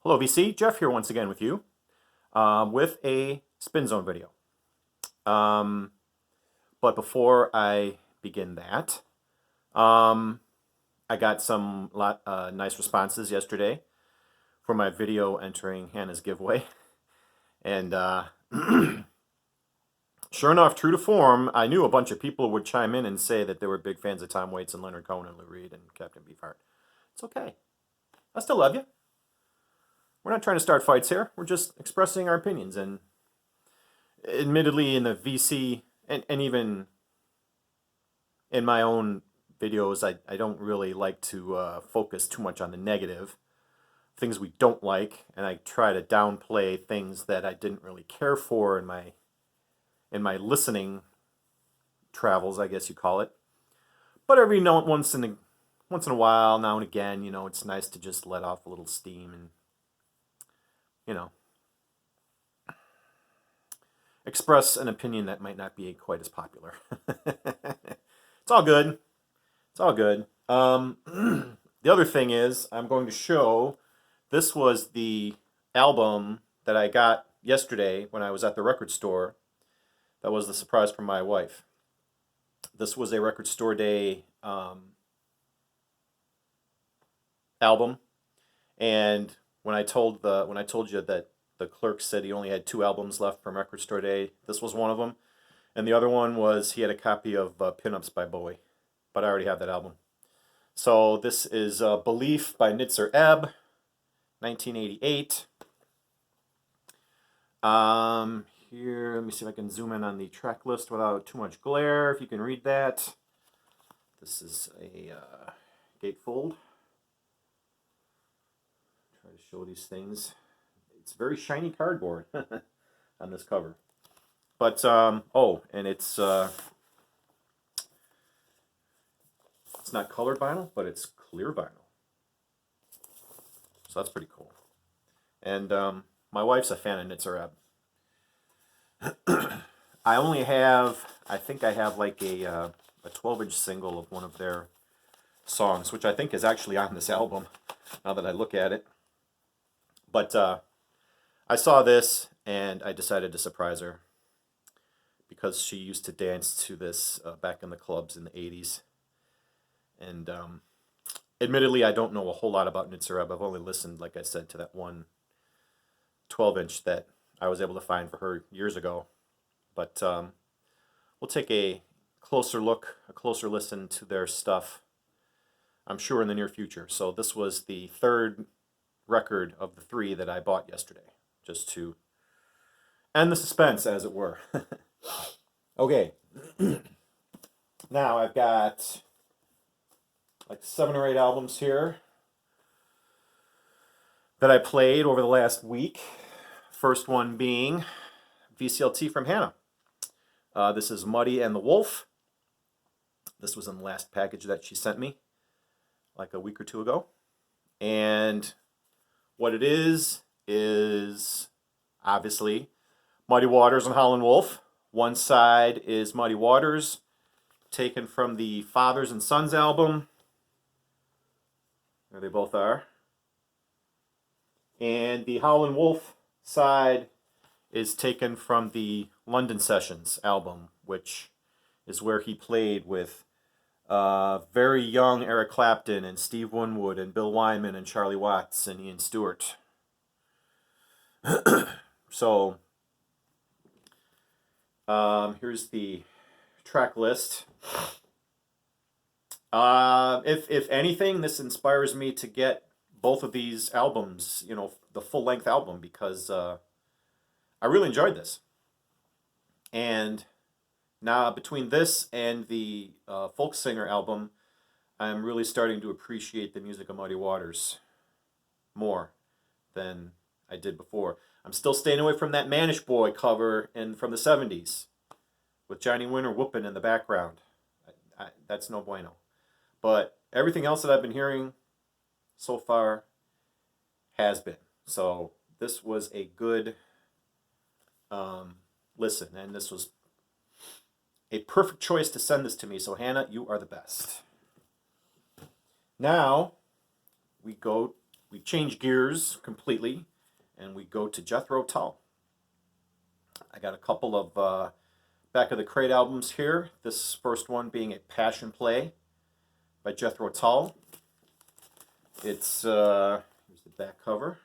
Hello VC, Jeff here once again with you with a spin zone video. But before I begin that, I got some nice responses yesterday for my video entering Hannah's giveaway. And sure enough, true to form, I knew a bunch of people would chime in and say that they were big fans of Tom Waits and Leonard Cohen and Lou Reed and Captain Beefheart. It's okay. I still love you. We're not trying to start fights here. We're just expressing our opinions. And admittedly, in the VC and even in my own videos, I don't really like to focus too much on the negative, things we don't like, and I try to downplay things that I didn't really care for in my listening travels, I guess you call it. But every once in a while, now and again, it's nice to just let off a little steam and express an opinion that might not be quite as popular. It's all good. It's all good. The other thing is, I'm going to show, this was the album that I got yesterday when I was at the record store. That was the surprise from my wife. This was a record store day album, and when I told you that the clerk said he only had 2 albums left from Record Store Day, this was one of them, and the other one was he had a copy of Pinups by Bowie, but I already have that album. So this is Belief by Nitzer Ebb, 1988. Here, let me see if I can zoom in on the track list without too much glare, if you can read that. This is a gatefold. Try to show these things. It's very shiny cardboard on this cover. But, and it's not colored vinyl, but it's clear vinyl. So that's pretty cool. And my wife's a fan of Nitzer Ebb. I think I have like a 12-inch single of one of their songs, which I think is actually on this album, now that I look at it. But I saw this, and I decided to surprise her, because she used to dance to this back in the clubs in the 80s. And admittedly, I don't know a whole lot about Nitzer Ebb. I've only listened, like I said, to that one 12-inch that I was able to find for her years ago. But we'll take a closer look, a closer listen to their stuff, I'm sure, in the near future. So this was the third record of the 3 that I bought yesterday, just to end the suspense, as it were. Okay. Now I've got like 7 or 8 albums here that I played over the last week. First one being VCLT from Hannah. This is Muddy and the Wolf. This was in the last package that she sent me like a week or 2 ago. And what it is obviously Muddy Waters and Howlin' Wolf. One side is Muddy Waters, taken from the Fathers and Sons album. There they both are. And the Howlin' Wolf side is taken from the London Sessions album, which is where he played with very young Eric Clapton and Steve Winwood and Bill Wyman and Charlie Watts and Ian Stewart. So here's the track list. If anything, this inspires me to get both of these albums, the full-length album, because I really enjoyed this. And now, between this and the Folk Singer album, I'm really starting to appreciate the music of Muddy Waters more than I did before. I'm still staying away from that Manish Boy cover from the 70s with Johnny Winter whooping in the background. That's no bueno. But everything else that I've been hearing so far has been. So this was a good listen, and this was a perfect choice to send this to me. So Hannah, you are the best. Now we go we change gears completely, and we go to Jethro Tull. I got a couple of back of the crate albums here. This first one being a Passion Play by Jethro Tull. It's here's the back cover,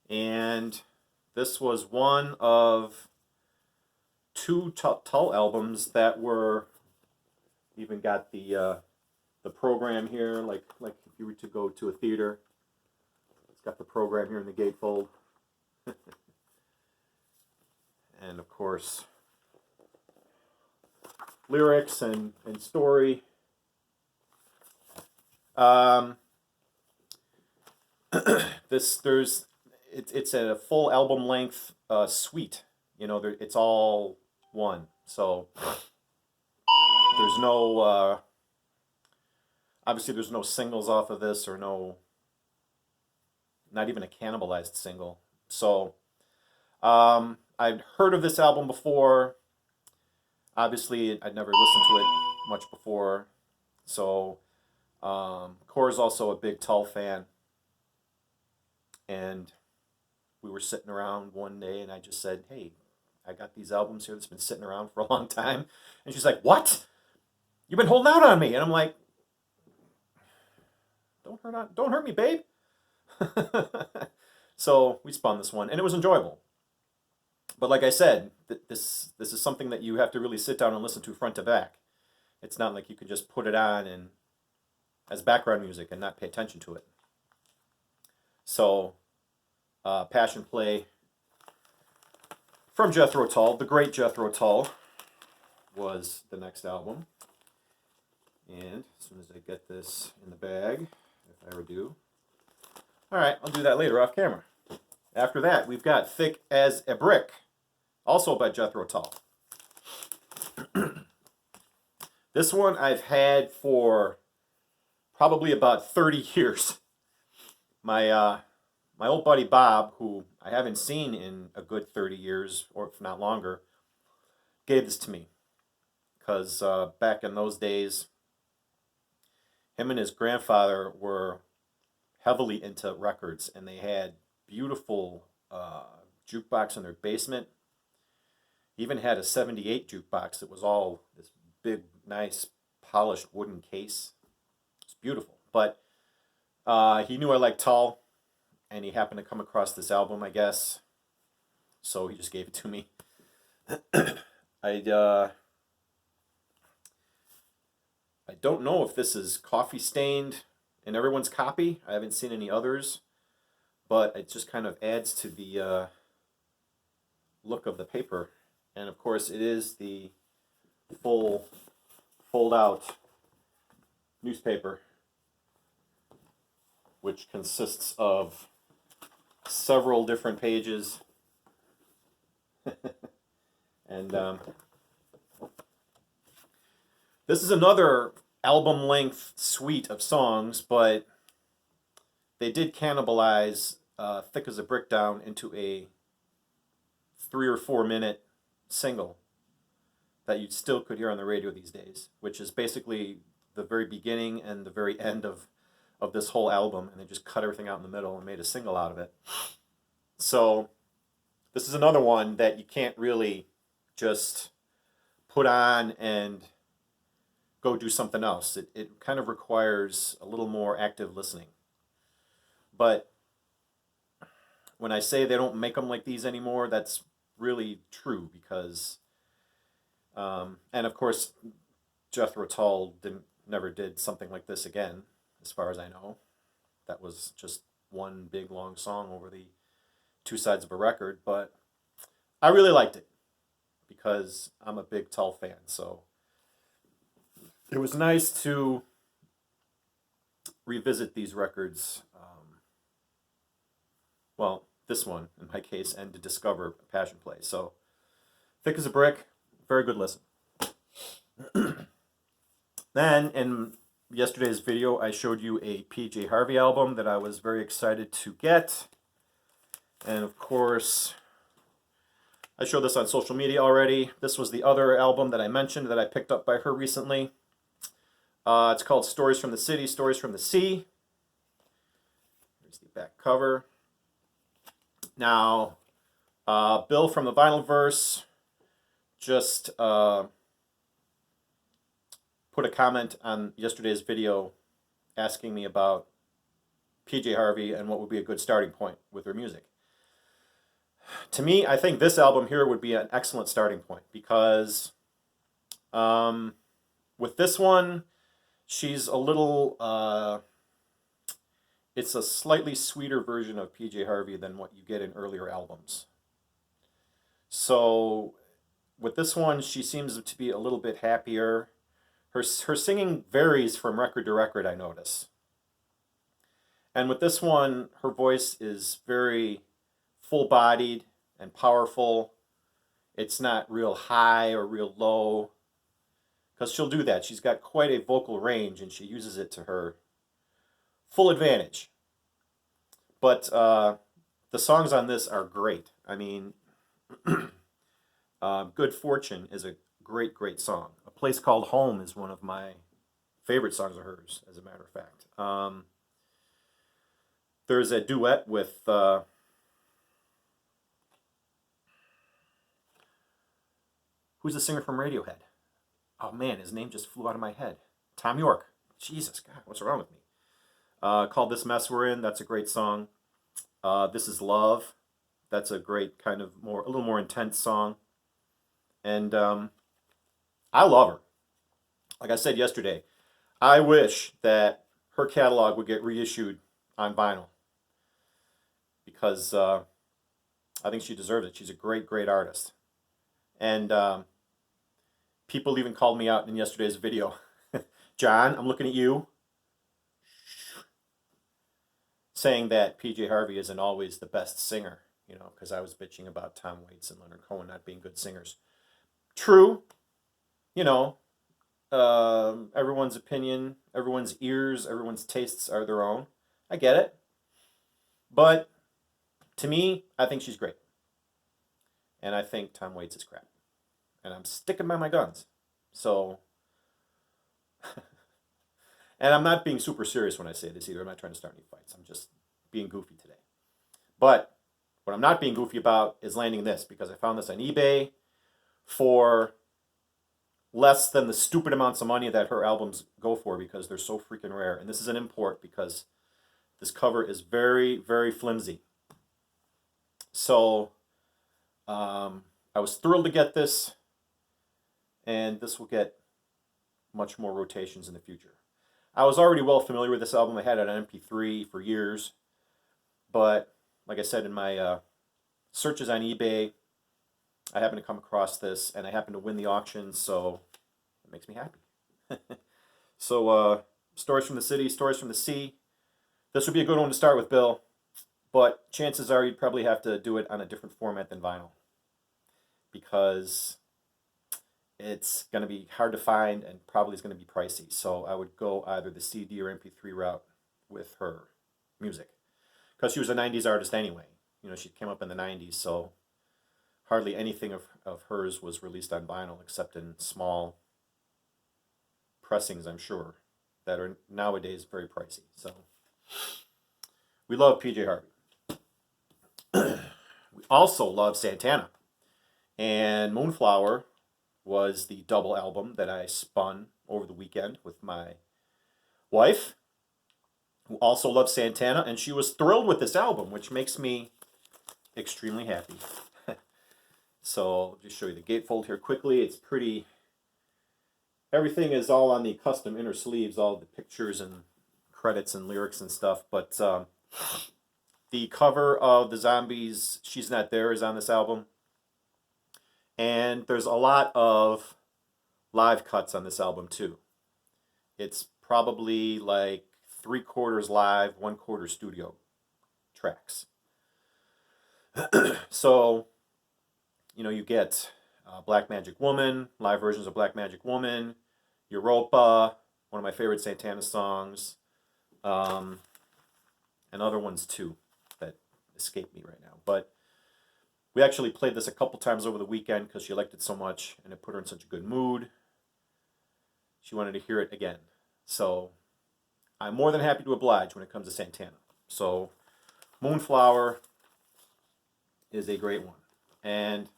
and this was one of two Tull albums that were even got the program here, like if you were to go to a theater, it's got the program here in the gatefold. And of course, lyrics and story. It's a full album length suite. You know, it's all one. So there's no obviously there's no singles off of this, or not even a cannibalized single. So I'd heard of this album before. Obviously, I'd never listened to it much before. So Core's also a big Tull fan. And we were sitting around one day, and I just said, hey, I got these albums here that's been sitting around for a long time. And she's like, what? You've been holding out on me. And I'm like, don't hurt me, babe. So we spun this one, and it was enjoyable. But like I said, this is something that you have to really sit down and listen to front to back. It's not like you can just put it on and as background music and not pay attention to it. So, Passion Play from Jethro Tull, the great Jethro Tull, was the next album. And as soon as I get this in the bag, if I ever do. Alright, I'll do that later off camera. After that, we've got Thick as a Brick, also by Jethro Tull. This one I've had for probably about 30 years. My old buddy Bob, who I haven't seen in a good 30 years, or if not longer, gave this to me. Because back in those days, him and his grandfather were heavily into records, and they had beautiful jukebox in their basement. Even had a 78 jukebox that was all this big, nice, polished wooden case. It's beautiful. But he knew I liked Tull, and he happened to come across this album, I guess. So he just gave it to me. I don't know if this is coffee stained in everyone's copy. I haven't seen any others. But it just kind of adds to the look of the paper. And of course, it is the full fold-out newspaper, which consists of several different pages. And this is another album-length suite of songs, but they did cannibalize Thick as a Brick down into a 3 or 4 minute single that you still could hear on the radio these days, which is basically the very beginning and the very end of this whole album, and they just cut everything out in the middle and made a single out of it. So this is another one that you can't really just put on and go do something else. It kind of requires a little more active listening. But when I say they don't make them like these anymore, that's really true, because, and of course, Jethro Tull never did something like this again, as far as I know. That was just one big long song over the two sides of a record, but I really liked it because I'm a big Tull fan, so it was nice to revisit these records. Well, this one, in my case, and to discover Passion Play. So, Thick as a Brick, very good listen. Then, in yesterday's video, I showed you a PJ Harvey album that I was very excited to get. And of course, I showed this on social media already. This was the other album that I mentioned that I picked up by her recently. It's called Stories from the City, Stories from the Sea. back cover. Now, Bill from the Vinyl Verse just put a comment on yesterday's video asking me about PJ Harvey and what would be a good starting point with her music. To me, I think this album here would be an excellent starting point because with this one, she's a little, it's a slightly sweeter version of PJ Harvey than what you get in earlier albums. So with this one, she seems to be a little bit happier. Her singing varies from record to record, I notice. And with this one, her voice is very full-bodied and powerful. It's not real high or real low, because she'll do that. She's got quite a vocal range, and she uses it to her full advantage. But the songs on this are great. I mean, Good Fortune is a great, great song. A Place Called Home is one of my favorite songs of hers, as a matter of fact. There's a duet with who's the singer from Radiohead? Oh man, his name just flew out of my head. Tom York. Jesus, God, what's wrong with me? Called This Mess We're In. That's a great song. This Is Love. That's a great kind of a little more intense song. And I love her. Like I said yesterday, I wish that her catalog would get reissued on vinyl because I think she deserves it. She's a great, great artist. And people even called me out in yesterday's video. John, I'm looking at you. Saying that PJ Harvey isn't always the best singer, you know, because I was bitching about Tom Waits and Leonard Cohen not being good singers. True, you know, everyone's opinion, everyone's ears, everyone's tastes are their own. I get it. But to me, I think she's great. And I think Tom Waits is crap. And I'm sticking by my guns. So, and I'm not being super serious when I say this either. I'm not trying to start any fights. I'm just being goofy today. But what I'm not being goofy about is landing this, because I found this on eBay for less than the stupid amounts of money that her albums go for, because they're so freaking rare. And this is an import because this cover is very, very flimsy. So I was thrilled to get this, and this will get much more rotations in the future. I was already well familiar with this album. I had it on MP3 for years. But like I said, in my searches on eBay, I happened to come across this, and I happened to win the auction, so it makes me happy. So, Stories from the City, Stories from the Sea. This would be a good one to start with, Bill. But chances are you'd probably have to do it on a different format than vinyl, because it's going to be hard to find and probably is going to be pricey. So I would go either the CD or MP3 route with her music, because she was a 90s artist anyway. You know, she came up in the 90s, so hardly anything of hers was released on vinyl except in small pressings, I'm sure, that are nowadays very pricey. So we love PJ Harvey. We also love Santana. And Moonflower was the double album that I spun over the weekend with my wife, who also loves Santana, and she was thrilled with this album, which makes me extremely happy. So I'll just show you the gatefold here quickly. It's pretty. Everything is all on the custom inner sleeves, all the pictures and credits and lyrics and stuff. But the cover of the Zombies' She's Not There is on this album. And there's a lot of live cuts on this album too. It's probably like 3/4 live, 1/4 studio tracks. So, you know, you get Black Magic Woman, live versions of Black Magic Woman, Europa, one of my favorite Santana songs, and other ones too that escape me right now. But we actually played this a couple times over the weekend because she liked it so much and it put her in such a good mood. She wanted to hear it again. So I'm more than happy to oblige when it comes to Santana. So Moonflower is a great one. And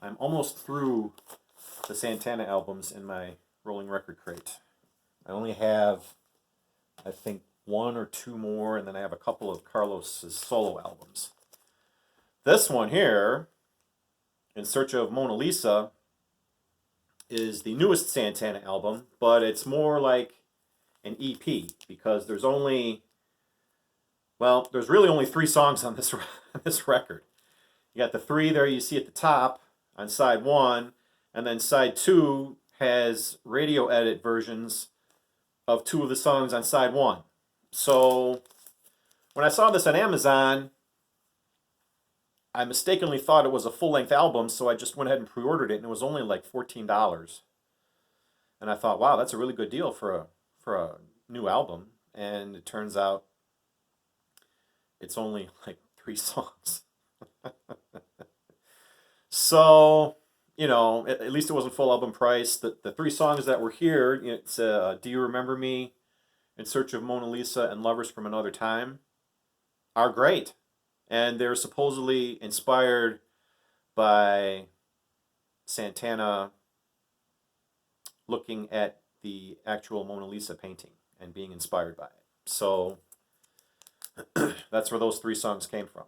I'm almost through the Santana albums in my rolling record crate. I only have, I think, one or two more, and then I have a couple of Carlos's solo albums. This one here, In Search of Mona Lisa, is the newest Santana album, but it's more like an EP because there's really only 3 songs on this record. You got the 3 there you see at the top on side 1, and then side 2 has radio edit versions of 2 of the songs on side 1. So when I saw this on Amazon, I mistakenly thought it was a full-length album, so I just went ahead and pre-ordered it, and it was only like $14. And I thought, wow, that's a really good deal for a new album. And it turns out it's only like 3 songs. So, at least it wasn't full album price. The 3 songs that were here, it's Do You Remember Me, In Search of Mona Lisa, and Lovers from Another Time, are great. And they're supposedly inspired by Santana looking at the actual Mona Lisa painting and being inspired by it. So that's where those 3 songs came from.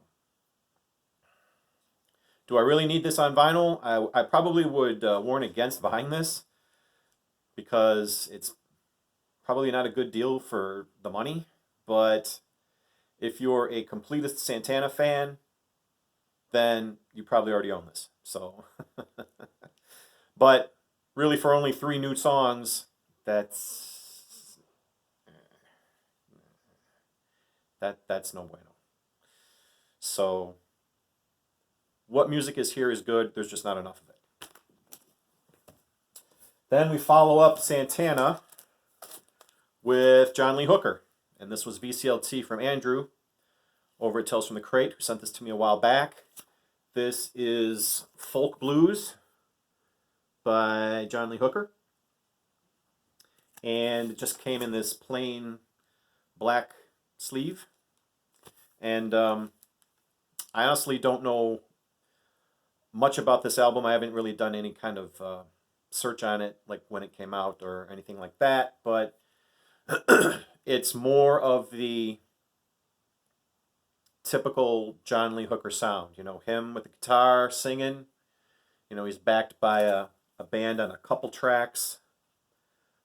Do I really need this on vinyl? I probably would warn against buying this because it's probably not a good deal for the money. But if you're a completist Santana fan, then you probably already own this. So, but really, for only 3 new songs, that's no bueno. So, what music is here is good. There's just not enough of it. Then we follow up Santana with John Lee Hooker. And this was VCLT from Andrew over at Tales from the Crate, who sent this to me a while back. This is Folk Blues by John Lee Hooker. And it just came in this plain black sleeve. And I honestly don't know much about this album. I haven't really done any kind of search on it, like when it came out or anything like that. But it's more of the typical John Lee Hooker sound. Him with the guitar singing. He's backed by a band on a couple tracks.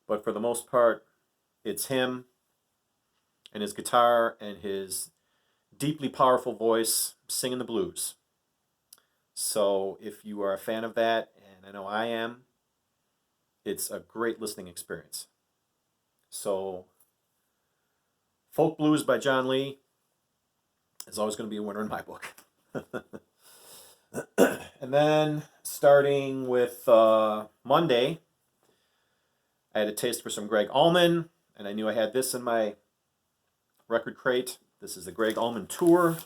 But for the most part, it's him and his guitar and his deeply powerful voice singing the blues. So if you are a fan of that, and I know I am, it's a great listening experience. So, Folk Blues by John Lee is always going to be a winner in my book. And then, starting with Monday, I had a taste for some Greg Allman, and I knew I had this in my record crate. This is the Greg Allman Tour.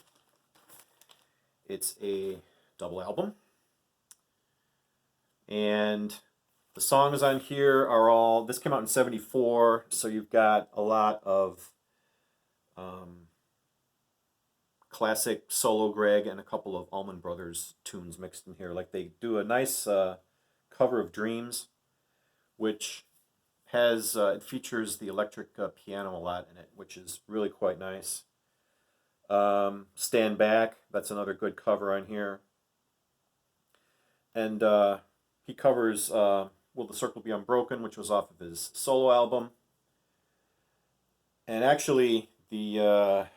It's a double album. And the songs on here are all, this came out in 74, so you've got a lot of classic solo Greg and a couple of Allman Brothers tunes mixed in here. Like they do a nice cover of Dreams, which has, it features the electric piano a lot in it, which is really quite nice. Stand Back, that's another good cover on here. And he covers Will the Circle Be Unbroken, which was off of his solo album. And actually, the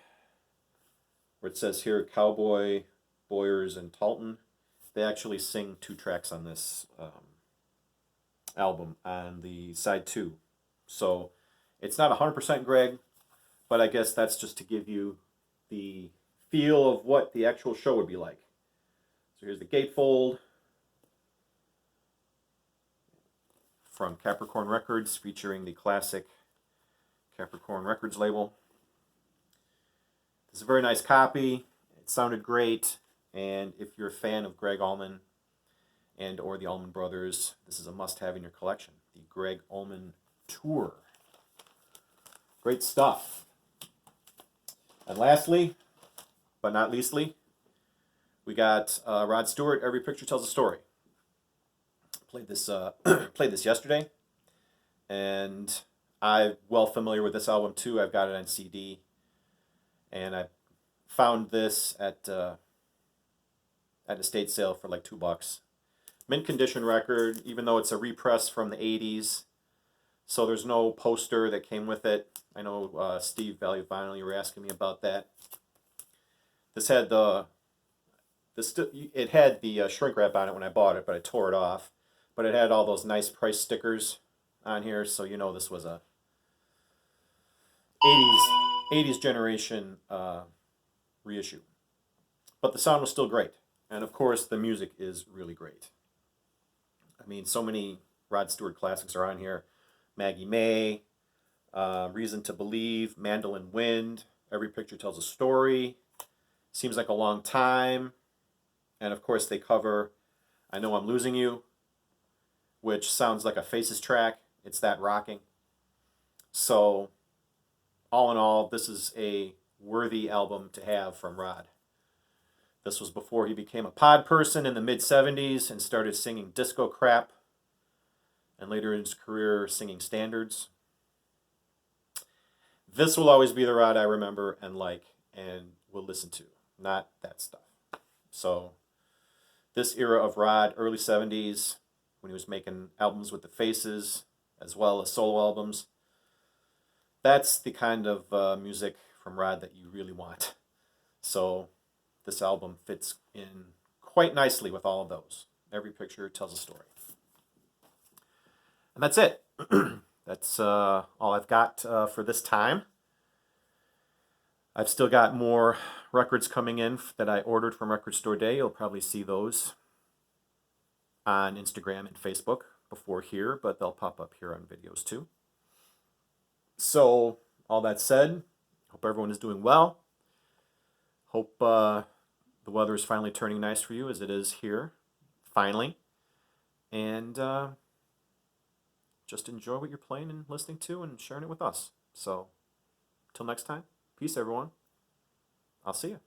where it says here, Cowboy, Boyers, and Talton, they actually sing 2 tracks on this album on the side 2. So it's not 100% Greg, but I guess that's just to give you the feel of what the actual show would be like. So here's the gatefold from Capricorn Records, featuring the classic Capricorn Records label. This is a very nice copy. It sounded great, and if you're a fan of Greg Allman and or the Allman Brothers, this is a must-have in your collection. The Greg Allman Tour. Great stuff. And lastly, but not leastly, we got Rod Stewart, Every Picture Tells a Story. Played this played this yesterday, and I'm well familiar with this album too. I've got it on CD, and I found this at an estate sale for like $2. Mint condition record, even though it's a repress from the '80s. So there's no poster that came with it. I know Steve, Value Vinyl, you were asking me about that. This had it had the shrink wrap on it when I bought it, but I tore it off. But it had all those nice price stickers on here, so you know this was a 80s generation reissue. But the sound was still great, and of course the music is really great. I mean, so many Rod Stewart classics are on here. Maggie May, Reason to Believe, Mandolin Wind, Every Picture Tells a Story, Seems Like a Long Time, and of course they cover I Know I'm Losing You, which sounds like a Faces track. It's that rocking. So, all in all, this is a worthy album to have from Rod. This was before he became a pod person in the mid-'70s and started singing disco crap, and later in his career singing standards. This will always be the Rod I remember and like and will listen to, not that stuff. So, this era of Rod, early 70s, when he was making albums with the Faces, as well as solo albums, that's the kind of music from Rod that you really want. So, this album fits in quite nicely with all of those. Every Picture Tells a Story. And that's it. That's all I've got for this time. I've still got more records coming in that I ordered from Record Store Day. You'll probably see those on Instagram and Facebook before here, but they'll pop up here on videos too. So, all that said, hope everyone is doing well. Hope the weather is finally turning nice for you, as it is here, finally. And just enjoy what you're playing and listening to and sharing it with us. So, till next time, peace everyone. I'll see you.